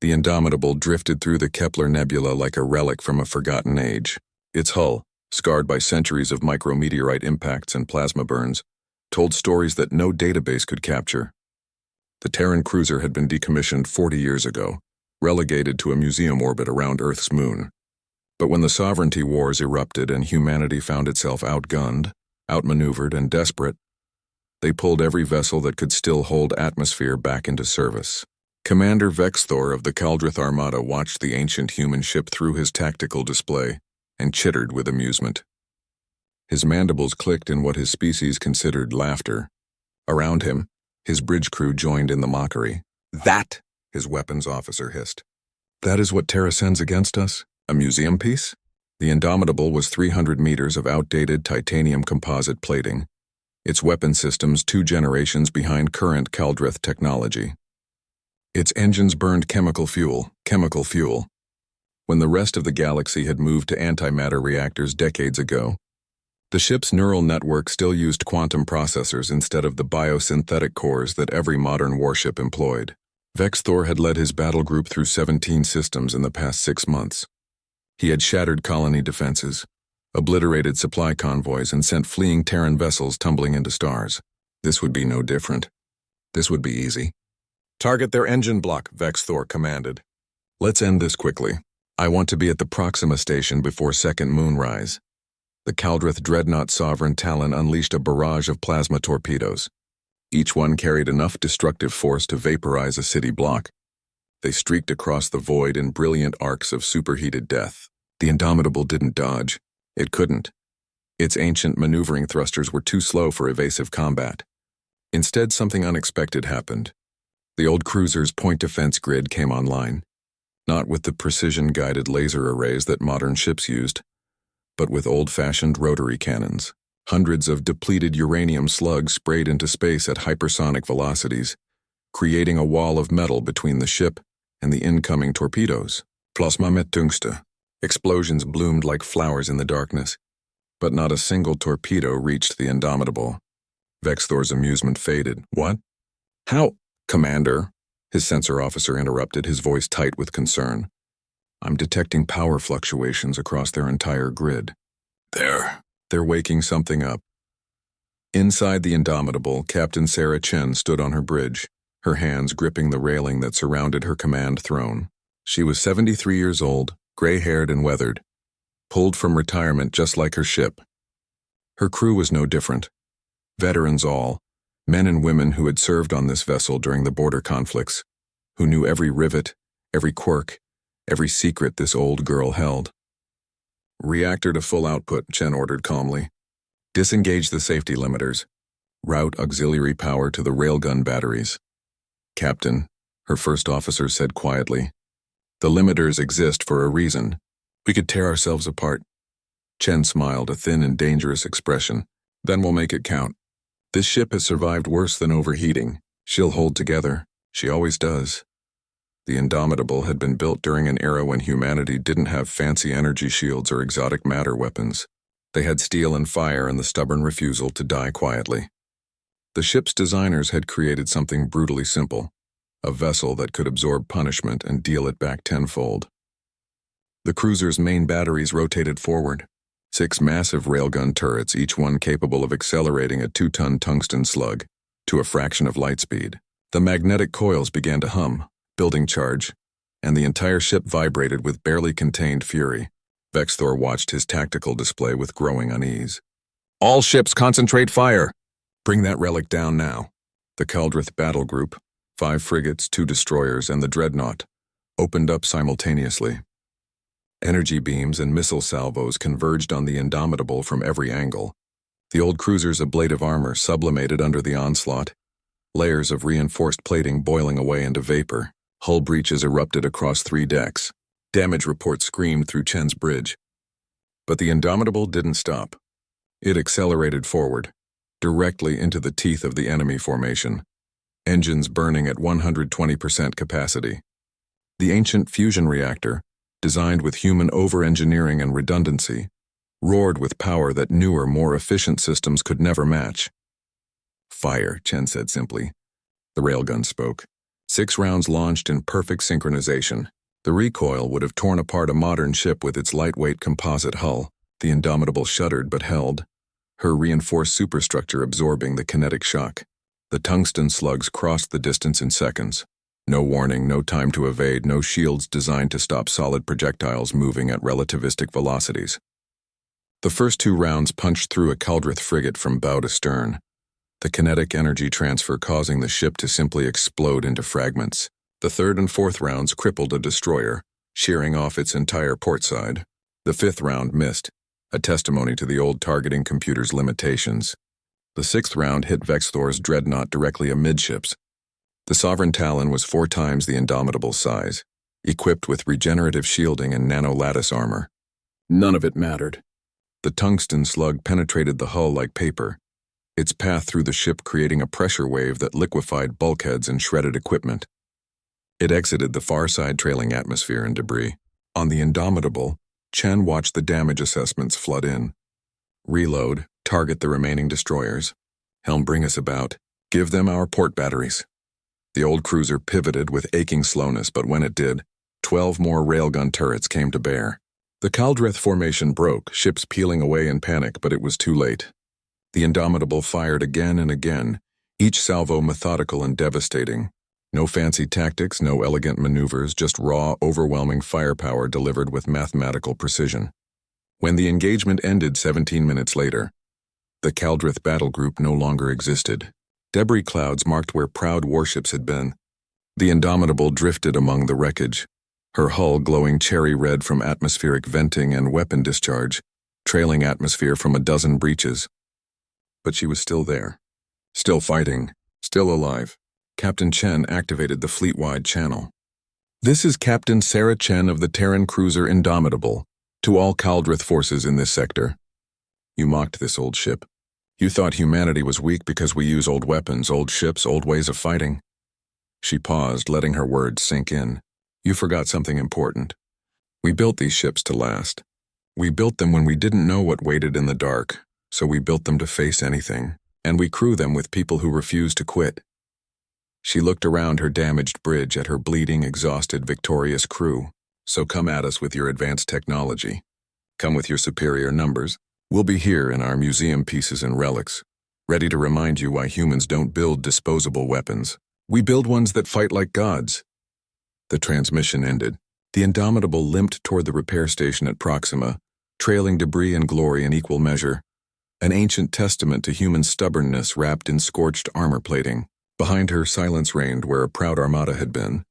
The Indomitable drifted through the Kepler Nebula like a relic from a forgotten age. Its hull, scarred by centuries of micrometeorite impacts and plasma burns, told stories that no database could capture. The Terran cruiser had been decommissioned 40 years ago, relegated to a museum orbit around Earth's moon. But when the sovereignty wars erupted and humanity found itself outgunned, outmaneuvered, and desperate, they pulled every vessel that could still hold atmosphere back into service. Commander Vexthor of the Kaldrith Armada watched the ancient human ship through his tactical display and chittered with amusement. His mandibles clicked in what his species considered laughter. Around him, his bridge crew joined in the mockery. "That," his weapons officer hissed. "That is what Terra sends against us? A museum piece?" The Indomitable was 300 meters of outdated titanium composite plating, its weapon systems 2 generations behind current Kaldrith technology. Its engines burned chemical fuel. When the rest of the galaxy had moved to antimatter reactors decades ago, the ship's neural network still used quantum processors instead of the biosynthetic cores that every modern warship employed. Vexthor had led his battle group through 17 systems in the past 6 months. He had shattered colony defenses, obliterated supply convoys, and sent fleeing Terran vessels tumbling into stars. This would be no different. This would be easy. "Target their engine block," Vexthor commanded. "Let's end this quickly. I want to be at the Proxima station before second moonrise." The Kaldrith Dreadnought Sovereign Talon unleashed a barrage of plasma torpedoes. Each one carried enough destructive force to vaporize a city block. They streaked across the void in brilliant arcs of superheated death. The Indomitable didn't dodge. It couldn't. Its ancient maneuvering thrusters were too slow for evasive combat. Instead, something unexpected happened. The old cruiser's point defense grid came online, not with the precision-guided laser arrays that modern ships used, but with old-fashioned rotary cannons. Hundreds of depleted uranium slugs sprayed into space at hypersonic velocities, creating a wall of metal between the ship and the incoming torpedoes. Plasma mit Tungste. Explosions bloomed like flowers in the darkness, but not a single torpedo reached the Indomitable. Vexthor's amusement faded. "What? How?" "Commander," his sensor officer interrupted, his voice tight with concern. "I'm detecting power fluctuations across their entire grid." They're waking something up." Inside the Indomitable, Captain Sarah Chen stood on her bridge, her hands gripping the railing that surrounded her command throne. She was 73 years old, gray-haired and weathered, pulled from retirement just like her ship. Her crew was no different. Veterans all, men and women who had served on this vessel during the border conflicts, who knew every rivet, every quirk, every secret this old girl held. "Reactor to full output," Chen ordered calmly. "Disengage the safety limiters. Route auxiliary power to the railgun batteries." "Captain," her first officer said quietly, "the limiters exist for a reason. We could tear ourselves apart." Chen smiled, a thin and dangerous expression. "Then we'll make it count. This ship has survived worse than overheating. She'll hold together. She always does." The Indomitable had been built during an era when humanity didn't have fancy energy shields or exotic matter weapons. They had steel and fire and the stubborn refusal to die quietly. The ship's designers had created something brutally simple, a vessel that could absorb punishment and deal it back tenfold. The cruiser's main batteries rotated forward, 6 massive railgun turrets, each one capable of accelerating a 2-ton tungsten slug to a fraction of light speed. The magnetic coils began to hum, building charge, and the entire ship vibrated with barely contained fury. Vexthor watched his tactical display with growing unease. "All ships concentrate fire! Bring that relic down now." The Kaldrith battle group, 5 frigates, 2 destroyers, and the Dreadnought, opened up simultaneously. Energy beams and missile salvos converged on the Indomitable from every angle. The old cruiser's ablative armor sublimated under the onslaught, layers of reinforced plating boiling away into vapor. Hull breaches erupted across 3 decks. Damage reports screamed through Chen's bridge. But the Indomitable didn't stop. It accelerated forward, directly into the teeth of the enemy formation, engines burning at 120% capacity. The ancient fusion reactor, designed with human over-engineering and redundancy, roared with power that newer, more efficient systems could never match. "Fire," Chen said simply. The railgun spoke, 6 rounds launched in perfect synchronization. The recoil would have torn apart a modern ship with its lightweight composite hull. The Indomitable shuddered but held, her reinforced superstructure absorbing the kinetic shock. The tungsten slugs crossed the distance in seconds. No warning, no time to evade, no shields designed to stop solid projectiles moving at relativistic velocities. The first 2 rounds punched through a Caldrith frigate from bow to stern, the kinetic energy transfer causing the ship to simply explode into fragments. The 3rd and 4th rounds crippled a destroyer, shearing off its entire port side. The 5th round missed, a testimony to the old targeting computer's limitations. The 6th round hit Vexthor's dreadnought directly amidships. The Sovereign Talon was 4 times the Indomitable's size, equipped with regenerative shielding and nano-lattice armor. None of it mattered. The tungsten slug penetrated the hull like paper, its path through the ship creating a pressure wave that liquefied bulkheads and shredded equipment. It exited the far side trailing atmosphere and debris. On the Indomitable, Chen watched the damage assessments flood in. Reload, target the remaining destroyers. Helm, bring us about. Give them our port batteries. The old cruiser pivoted with aching slowness, but when it did, 12 more railgun turrets came to bear. The Caldrith formation broke, ships peeling away in panic, but it was too late. The Indomitable fired again and again, each salvo methodical and devastating. No fancy tactics, no elegant maneuvers, just raw, overwhelming firepower delivered with mathematical precision. When the engagement ended 17 minutes later, the Caldrith battle group no longer existed. Debris clouds marked where proud warships had been. The Indomitable drifted among the wreckage, her hull glowing cherry red from atmospheric venting and weapon discharge, trailing atmosphere from a dozen breaches. But she was still there, still fighting, still alive. Captain Chen activated the fleet-wide channel. This is Captain Sarah Chen of the Terran cruiser Indomitable, to all Caldrith forces in this sector. You mocked this old ship. You thought humanity was weak because we use old weapons, old ships, old ways of fighting. She paused, letting her words sink in. You forgot something important. We built these ships to last. We built them when we didn't know what waited in the dark, so we built them to face anything, and we crew them with people who refuse to quit. She looked around her damaged bridge at her bleeding, exhausted, victorious crew. So come at us with your advanced technology. Come with your superior numbers. We'll be here in our museum pieces and relics, ready to remind you why humans don't build disposable weapons. We build ones that fight like gods. The transmission ended. The Indomitable limped toward the repair station at Proxima, trailing debris and glory in equal measure, an ancient testament to human stubbornness wrapped in scorched armor plating. Behind her, silence reigned where a proud armada had been.